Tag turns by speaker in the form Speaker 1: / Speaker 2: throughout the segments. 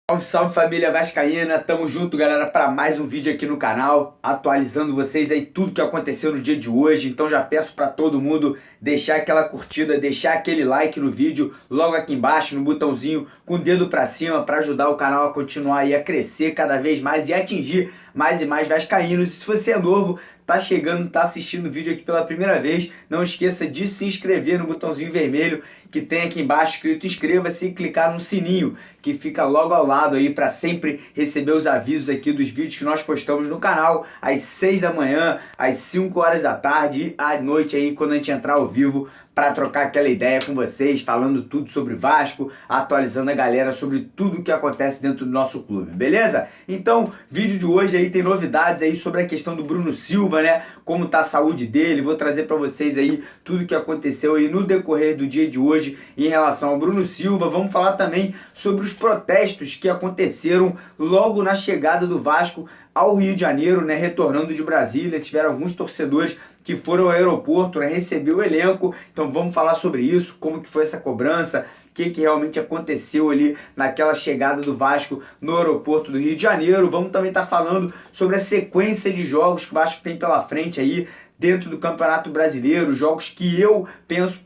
Speaker 1: Salve, salve família vascaína, tamo junto galera para mais um vídeo aqui no canal, atualizando vocês aí tudo que aconteceu no dia de hoje. Então já peço para todo mundo deixar aquela curtida, deixar aquele like no vídeo, logo aqui embaixo no botãozinho com o dedo para cima para ajudar o canal a continuar aí a crescer cada vez mais e atingir mais e mais vascaínos. E se você é novo, tá chegando, tá assistindo o vídeo aqui pela primeira vez, não esqueça de se inscrever no botãozinho vermelho que tem aqui embaixo escrito inscreva-se e clicar no sininho que fica logo ao lado aí para sempre receber os avisos aqui dos vídeos que nós postamos no canal às 6 da manhã, às 5 horas da tarde e à noite aí quando a gente entrar ao vivo para trocar aquela ideia com vocês, falando tudo sobre Vasco, atualizando a galera sobre tudo o que acontece dentro do nosso clube, beleza? Então, vídeo de hoje aí tem novidades aí sobre a questão do Bruno Silva, né? Como tá a saúde dele, vou trazer para vocês aí tudo o que aconteceu aí no decorrer do dia de hoje em relação ao Bruno Silva. Vamos falar também sobre os protestos que aconteceram logo na chegada do Vasco ao Rio de Janeiro, né? Retornando de Brasília, tiveram alguns torcedores que foram ao aeroporto, né, receber o elenco. Então vamos falar sobre isso, como que foi essa cobrança, o que realmente aconteceu ali naquela chegada do Vasco no aeroporto do Rio de Janeiro. Vamos também estar falando sobre a sequência de jogos que o Vasco tem pela frente aí dentro do Campeonato Brasileiro, jogos que eu penso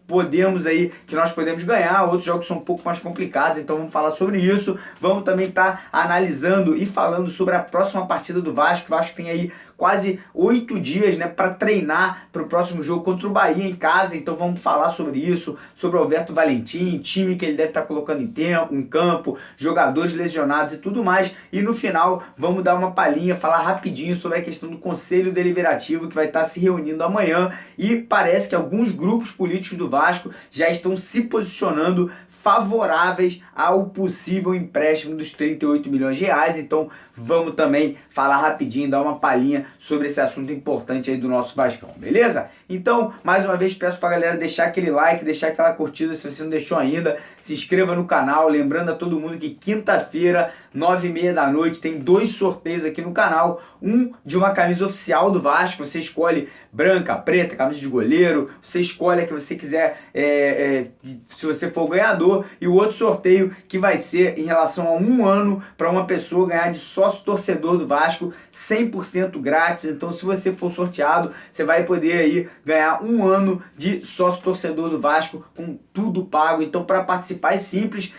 Speaker 1: que nós podemos ganhar, outros jogos são um pouco mais complicados, então vamos falar sobre isso. Vamos também estar analisando e falando sobre a próxima partida do Vasco. O Vasco tem aí quase 8 dias, né, para treinar para o próximo jogo contra o Bahia em casa, então vamos falar sobre isso, sobre o Alberto Valentim, time que ele deve estar colocando em campo, jogadores lesionados e tudo mais. E no final vamos dar uma palhinha, falar rapidinho sobre a questão do Conselho Deliberativo que vai estar se reunindo amanhã, e parece que alguns grupos políticos do Vasco já estão se posicionando favoráveis ao possível empréstimo dos 38 milhões de reais. Então vamos também falar rapidinho, dar uma palhinha sobre esse assunto importante aí do nosso Vascão, beleza? Então, mais uma vez peço pra galera deixar aquele like, deixar aquela curtida se você não deixou ainda, se inscreva no canal, lembrando a todo mundo que quinta-feira, 9h30 da noite, tem 2 sorteios aqui no canal, um de uma camisa oficial do Vasco, você escolhe branca, preta, camisa de goleiro, você escolhe a que você quiser, se você for o ganhador, e o outro sorteio que vai ser em relação a 1 ano para uma pessoa ganhar de sócio torcedor do Vasco, 100% grátis. Então se você for sorteado, você vai poder aí ganhar 1 ano de sócio torcedor do Vasco com tudo pago. Então para participar é simples,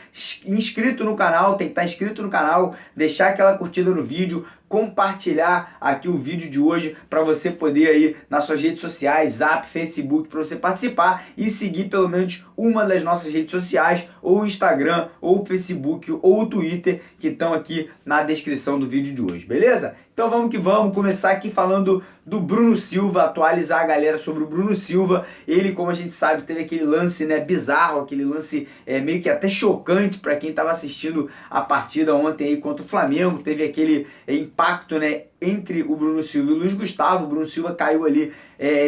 Speaker 1: inscrito no canal, tem que estar inscrito no canal, deixar aquela curtida no vídeo, compartilhar aqui o vídeo de hoje para você poder aí nas suas redes sociais, Zap, Facebook, para você participar e seguir pelo menos uma das nossas redes sociais, ou o Instagram, ou o Facebook, ou o Twitter, que estão aqui na descrição do vídeo de hoje, beleza? Então vamos que vamos, começar aqui falando do Bruno Silva, atualizar a galera sobre o Bruno Silva. Ele, como a gente sabe, teve aquele lance, né, bizarro, aquele lance meio que até chocante para quem estava assistindo a partida ontem aí contra o Flamengo. Teve aquele impacto, né, entre o Bruno Silva e o Luiz Gustavo. O Bruno Silva caiu ali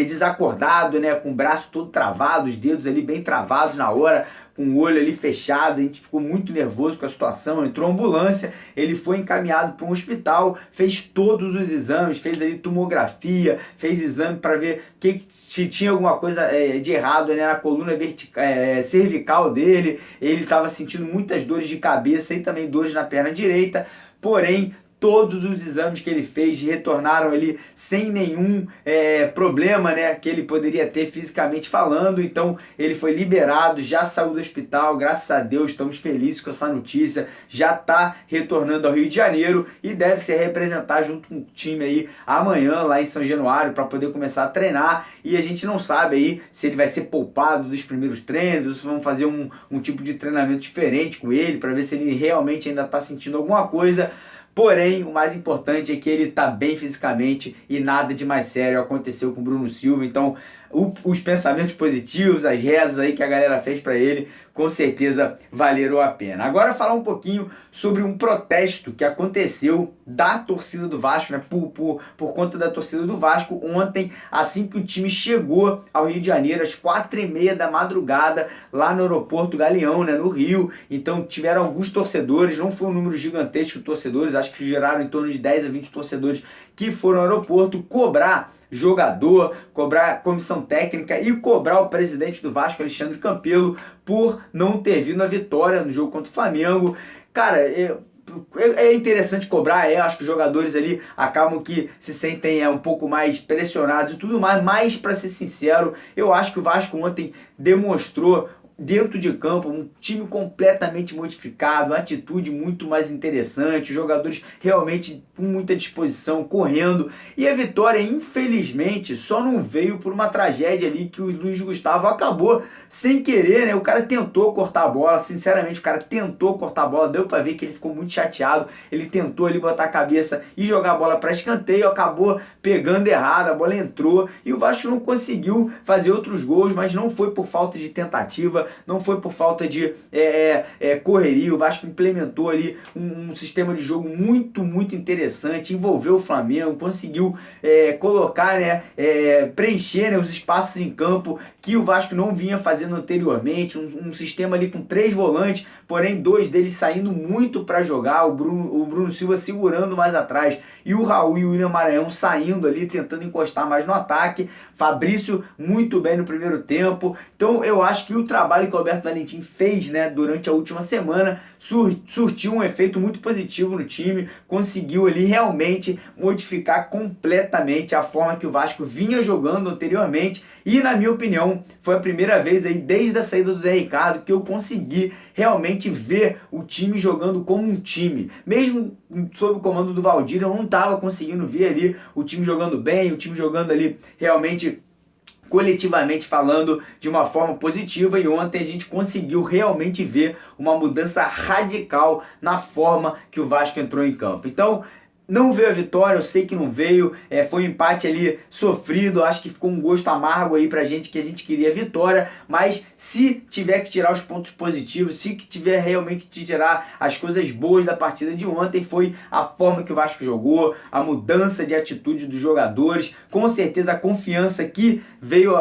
Speaker 1: desacordado, né, com o braço todo travado, os dedos ali bem travados na hora, com o olho ali fechado. A gente ficou muito nervoso com a situação, entrou a ambulância, ele foi encaminhado para um hospital, fez todos os exames, fez ali tomografia, fez exame para ver se tinha alguma coisa de errado, né, na coluna cervical dele. Ele estava sentindo muitas dores de cabeça e também dores na perna direita, porém todos os exames que ele fez retornaram ali sem nenhum problema, né, que ele poderia ter fisicamente falando. Então ele foi liberado, já saiu do hospital, graças a Deus, estamos felizes com essa notícia. Já está retornando ao Rio de Janeiro e deve se representar junto com o time aí amanhã lá em São Januário para poder começar a treinar. E a gente não sabe aí se ele vai ser poupado dos primeiros treinos ou se vão fazer um tipo de treinamento diferente com ele para ver se ele realmente ainda está sentindo alguma coisa. Porém, o mais importante é que ele está bem fisicamente e nada de mais sério aconteceu com o Bruno Silva. Então, os pensamentos positivos, as rezas aí que a galera fez para ele, com certeza valeram a pena. Agora falar um pouquinho sobre um protesto que aconteceu da torcida do Vasco, né, por conta da torcida do Vasco ontem, assim que o time chegou ao Rio de Janeiro, às 4h30 da madrugada, lá no aeroporto Galeão, né, no Rio. Então tiveram alguns torcedores, não foi um número gigantesco de torcedores, acho que geraram em torno de 10 a 20 torcedores que foram ao aeroporto cobrar jogador, cobrar comissão técnica e cobrar o presidente do Vasco, Alexandre Campelo, por não ter vindo a vitória no jogo contra o Flamengo. Cara, é interessante cobrar, acho que os jogadores ali acabam que se sentem um pouco mais pressionados e tudo mais, mas para ser sincero, eu acho que o Vasco ontem demonstrou dentro de campo um time completamente modificado, uma atitude muito mais interessante, os jogadores realmente com muita disposição, correndo, e a vitória infelizmente só não veio por uma tragédia ali que o Luiz Gustavo acabou sem querer, né? O cara tentou cortar a bola, sinceramente o cara tentou cortar a bola, deu pra ver que ele ficou muito chateado, ele tentou ali botar a cabeça e jogar a bola para escanteio, acabou pegando errado, a bola entrou e o Vasco não conseguiu fazer outros gols, mas não foi por falta de tentativa, não foi por falta de correria. O Vasco implementou ali um sistema de jogo muito interessante, envolveu o Flamengo, conseguiu colocar, né, preencher, né, os espaços em campo que o Vasco não vinha fazendo anteriormente, um sistema ali com 3 volantes, porém 2 deles saindo muito para jogar, o Bruno Silva segurando mais atrás e o Raul e o William Maranhão saindo ali, tentando encostar mais no ataque, Fabrício muito bem no primeiro tempo. Então eu acho que o trabalho que o Alberto Valentim fez, né, durante a última semana surtiu um efeito muito positivo no time, conseguiu ali realmente modificar completamente a forma que o Vasco vinha jogando anteriormente e, na minha opinião, foi a primeira vez aí desde a saída do Zé Ricardo que eu consegui realmente ver o time jogando como um time. Mesmo sob o comando do Valdir, eu não estava conseguindo ver ali o time jogando bem, o time jogando ali realmente coletivamente falando de uma forma positiva, e ontem a gente conseguiu realmente ver uma mudança radical na forma que o Vasco entrou em campo. Então, não veio a vitória, eu sei que não veio, foi um empate ali sofrido, acho que ficou um gosto amargo aí pra gente, que a gente queria vitória, mas se tiver que tirar os pontos positivos, se tiver realmente que tirar as coisas boas da partida de ontem, foi a forma que o Vasco jogou, a mudança de atitude dos jogadores, com certeza a confiança que veio,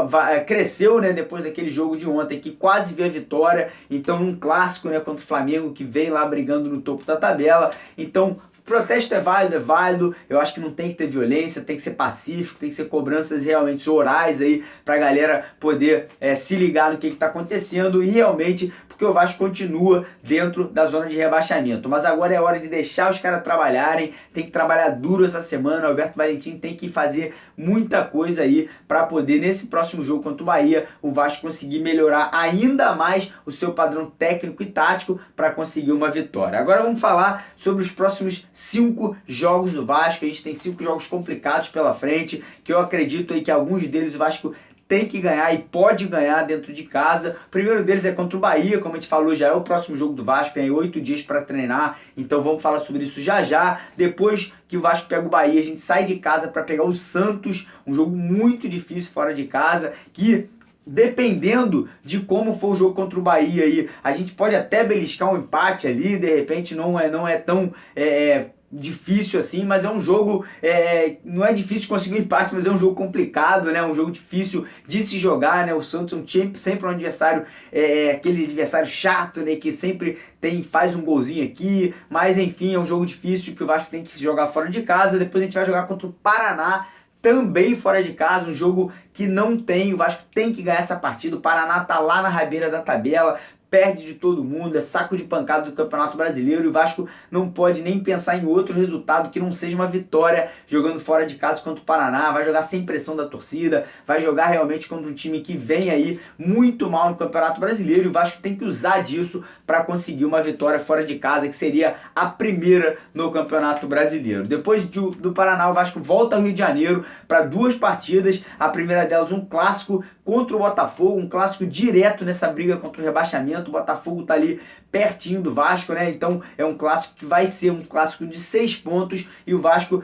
Speaker 1: cresceu, né, depois daquele jogo de ontem, que quase veio a vitória, então um clássico, né, contra o Flamengo, que veio lá brigando no topo da tabela. Então protesto é válido, eu acho que não tem que ter violência, tem que ser pacífico, tem que ser cobranças realmente orais aí pra galera poder se ligar no que está acontecendo e realmente porque o Vasco continua dentro da zona de rebaixamento. Mas agora é hora de deixar os caras trabalharem, tem que trabalhar duro essa semana, o Alberto Valentim tem que fazer muita coisa aí para poder, nesse próximo jogo contra o Bahia, o Vasco conseguir melhorar ainda mais o seu padrão técnico e tático para conseguir uma vitória. Agora vamos falar sobre os próximos 5 jogos do Vasco. A gente tem 5 jogos complicados pela frente, que eu acredito aí que alguns deles o Vasco tem que ganhar e pode ganhar dentro de casa. O primeiro deles é contra o Bahia, como a gente falou, já é o próximo jogo do Vasco, tem 8 dias para treinar, então vamos falar sobre isso já. Depois que o Vasco pega o Bahia, a gente sai de casa para pegar o Santos, um jogo muito difícil fora de casa, que dependendo de como for o jogo contra o Bahia aí, a gente pode até beliscar um empate ali, de repente não é tão difícil assim, mas é um jogo, não é difícil conseguir um empate, mas é um jogo complicado, né? Um jogo difícil de se jogar, né? O Santos é sempre um adversário, aquele adversário chato, né? Que sempre faz um golzinho aqui, mas enfim, é um jogo difícil que o Vasco tem que jogar fora de casa. Depois a gente vai jogar contra o Paraná, também fora de casa, um jogo que não tem, o Vasco tem que ganhar essa partida. O Paraná tá lá na rabeira da tabela, perde de todo mundo, é saco de pancada do Campeonato Brasileiro, e o Vasco não pode nem pensar em outro resultado que não seja uma vitória jogando fora de casa contra o Paraná. Vai jogar sem pressão da torcida, vai jogar realmente contra um time que vem aí muito mal no Campeonato Brasileiro, e o Vasco tem que usar disso para conseguir uma vitória fora de casa, que seria a primeira no Campeonato Brasileiro. Depois do Paraná, o Vasco volta ao Rio de Janeiro para 2 partidas, a primeira delas um clássico contra o Botafogo, um clássico direto nessa briga contra o rebaixamento. O Botafogo tá ali pertinho do Vasco, né? Então é um clássico que vai ser um clássico de 6 pontos, e o Vasco,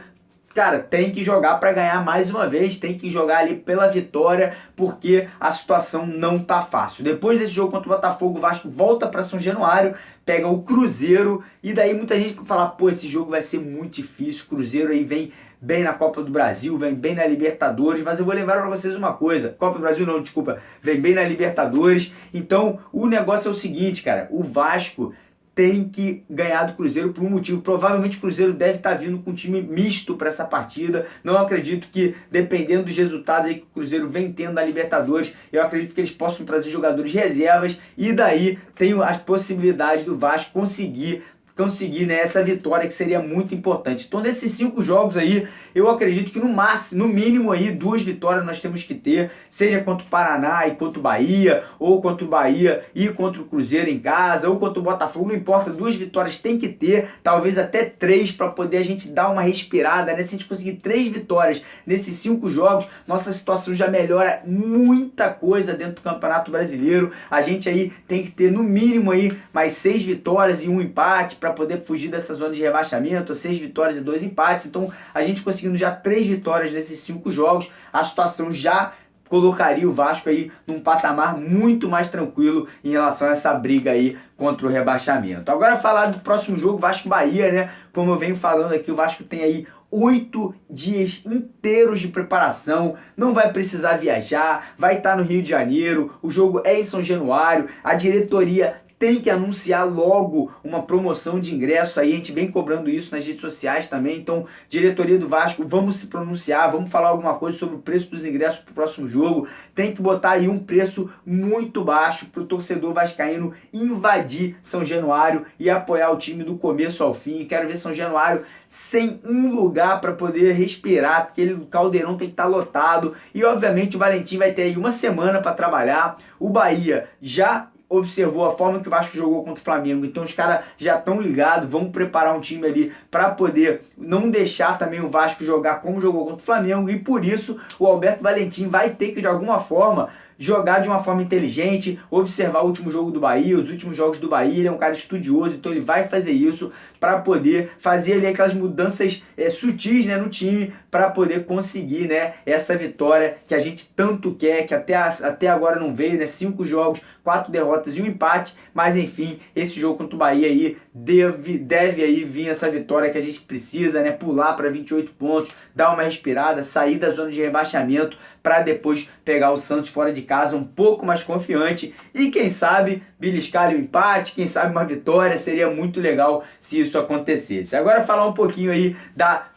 Speaker 1: cara, tem que jogar para ganhar mais uma vez, tem que jogar ali pela vitória, porque a situação não tá fácil. Depois desse jogo contra o Botafogo, o Vasco volta para São Januário, pega o Cruzeiro, e daí muita gente vai falar, pô, esse jogo vai ser muito difícil, o Cruzeiro aí vem bem na Copa do Brasil, vem bem na Libertadores, mas eu vou lembrar para vocês uma coisa, Copa do Brasil não, desculpa, vem bem na Libertadores. Então o negócio é o seguinte, cara, o Vasco tem que ganhar do Cruzeiro por um motivo. Provavelmente o Cruzeiro deve estar vindo com um time misto para essa partida. Não acredito que, dependendo dos resultados aí que o Cruzeiro vem tendo na Libertadores, eu acredito que eles possam trazer jogadores reservas, e daí tem as possibilidades do Vasco conseguir conseguir, né, essa vitória que seria muito importante. Então desses 5 jogos aí, eu acredito que no máximo, no mínimo aí 2 vitórias nós temos que ter, seja contra o Paraná e contra o Bahia, ou contra o Bahia e contra o Cruzeiro em casa, ou contra o Botafogo, não importa, 2 vitórias tem que ter, talvez até 3 para poder a gente dar uma respirada, né? Se a gente conseguir 3 vitórias nesses 5 jogos, nossa situação já melhora muita coisa dentro do Campeonato Brasileiro. A gente aí tem que ter no mínimo aí mais 6 vitórias e 1 empate para poder fugir dessa zona de rebaixamento, 6 vitórias e 2 empates. Então a gente conseguindo já 3 vitórias nesses 5 jogos, a situação já colocaria o Vasco aí num patamar muito mais tranquilo em relação a essa briga aí contra o rebaixamento. Agora falar do próximo jogo, Vasco-Bahia, né? Como eu venho falando aqui, o Vasco tem aí 8 dias inteiros de preparação, não vai precisar viajar, vai estar no Rio de Janeiro, o jogo é em São Januário, a diretoria tem que anunciar logo uma promoção de ingresso aí, a gente vem cobrando isso nas redes sociais também, então, diretoria do Vasco, vamos se pronunciar, vamos falar alguma coisa sobre o preço dos ingressos para o próximo jogo, tem que botar aí um preço muito baixo para o torcedor vascaíno invadir São Januário e apoiar o time do começo ao fim. Quero ver São Januário sem um lugar para poder respirar, porque o Caldeirão tem que estar lotado, e obviamente o Valentim vai ter aí uma semana para trabalhar, o Bahia já observou a forma que o Vasco jogou contra o Flamengo, então os caras já estão ligados, vão preparar um time ali para poder não deixar também o Vasco jogar como jogou contra o Flamengo, e por isso o Alberto Valentim vai ter que de alguma forma jogar de uma forma inteligente, observar o último jogo do Bahia, os últimos jogos do Bahia, ele é um cara estudioso, então ele vai fazer isso para poder fazer ali aquelas mudanças sutis, né, no time, para poder conseguir, né, essa vitória que a gente tanto quer, que até agora não veio, né, 5 jogos, 4 derrotas e 1 empate, mas enfim, esse jogo contra o Bahia aí deve aí vir essa vitória que a gente precisa, né, pular para 28 pontos, dar uma respirada, sair da zona de rebaixamento, para depois pegar o Santos fora de casa um pouco mais confiante e quem sabe beliscar o empate, quem sabe uma vitória, seria muito legal se isso acontecesse. Agora falar um pouquinho aí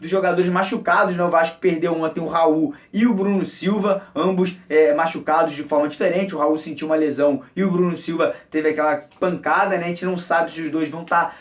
Speaker 1: dos jogadores machucados, né? O Vasco perdeu ontem o Raul e o Bruno Silva, ambos machucados de forma diferente, o Raul sentiu uma lesão e o Bruno Silva teve aquela pancada, né? A gente não sabe se os dois vão estar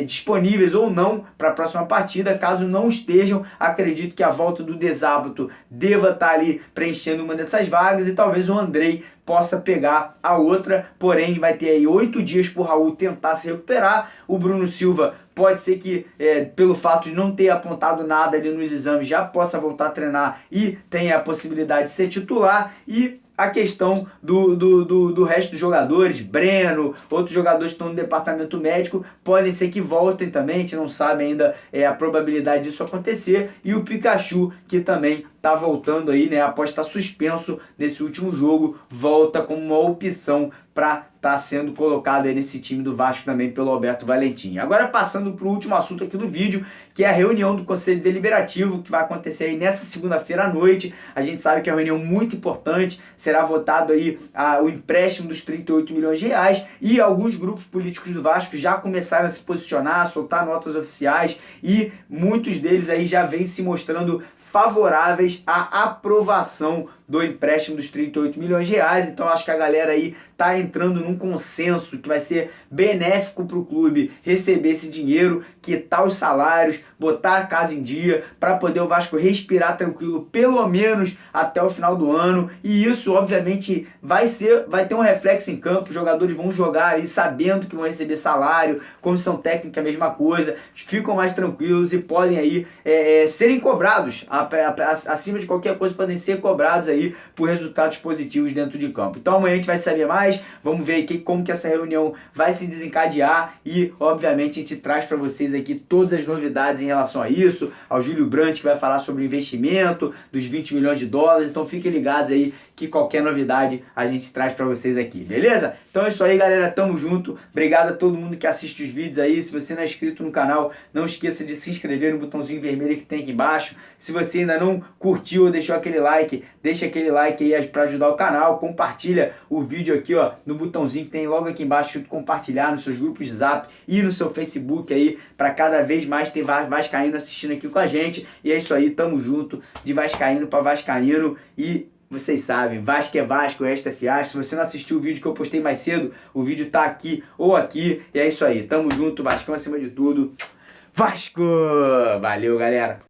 Speaker 1: disponíveis ou não para a próxima partida, caso não estejam, acredito que a volta do Desábato deva estar ali preenchendo uma dessas vagas e talvez o Andrei possa pegar a outra, porém vai ter aí 8 dias para o Raul tentar se recuperar. O Bruno Silva pode ser que, pelo fato de não ter apontado nada ali nos exames, já possa voltar a treinar e tenha a possibilidade de ser titular. E a questão do resto dos jogadores, Breno, outros jogadores que estão no departamento médico, podem ser que voltem também, a gente não sabe ainda a probabilidade disso acontecer, e o Pikachu, que também está voltando aí, né, após estar suspenso nesse último jogo, volta como uma opção para estar sendo colocado aí nesse time do Vasco também pelo Alberto Valentim. Agora passando para o último assunto aqui do vídeo, que é a reunião do Conselho Deliberativo, que vai acontecer aí nessa segunda-feira à noite. A gente sabe que é uma reunião muito importante, será votado aí o empréstimo dos 38 milhões de reais, e alguns grupos políticos do Vasco já começaram a se posicionar, a soltar notas oficiais, e muitos deles aí já vêm se mostrando favoráveis à aprovação do empréstimo dos 38 milhões de reais. Então acho que a galera aí tá entrando num consenso que vai ser benéfico para o clube receber esse dinheiro, quitar os salários, botar a casa em dia, para poder o Vasco respirar tranquilo pelo menos até o final do ano. E isso obviamente vai ter um reflexo em campo, os jogadores vão jogar aí sabendo que vão receber salário, comissão técnica a mesma coisa, ficam mais tranquilos e podem aí serem cobrados, acima de qualquer coisa podem ser cobrados aí por resultados positivos dentro de campo. Então amanhã a gente vai saber mais, vamos ver aqui como que essa reunião vai se desencadear e obviamente a gente traz para vocês aqui todas as novidades em relação a isso, ao Júlio Brandt que vai falar sobre o investimento dos 20 milhões de dólares, então fiquem ligados aí que qualquer novidade a gente traz para vocês aqui, beleza? Então é isso aí, galera, tamo junto, obrigado a todo mundo que assiste os vídeos aí, se você não é inscrito no canal, não esqueça de se inscrever no botãozinho vermelho que tem aqui embaixo, se você ainda não curtiu ou deixou aquele like, deixa aquele like aí para ajudar o canal, compartilha o vídeo aqui, ó, no botãozinho que tem logo aqui embaixo, compartilhar nos seus grupos de Zap e no seu Facebook aí, para cada vez mais ter vascaíno assistindo aqui com a gente, e é isso aí, tamo junto, de vascaíno para vascaíno, e Vocês sabem, Vasco é Vasco, o resto é fiasco. Se você não assistiu o vídeo que eu postei mais cedo, o vídeo tá aqui ou aqui. E é isso aí, tamo junto, Vascão acima de tudo. Vasco! Valeu, galera!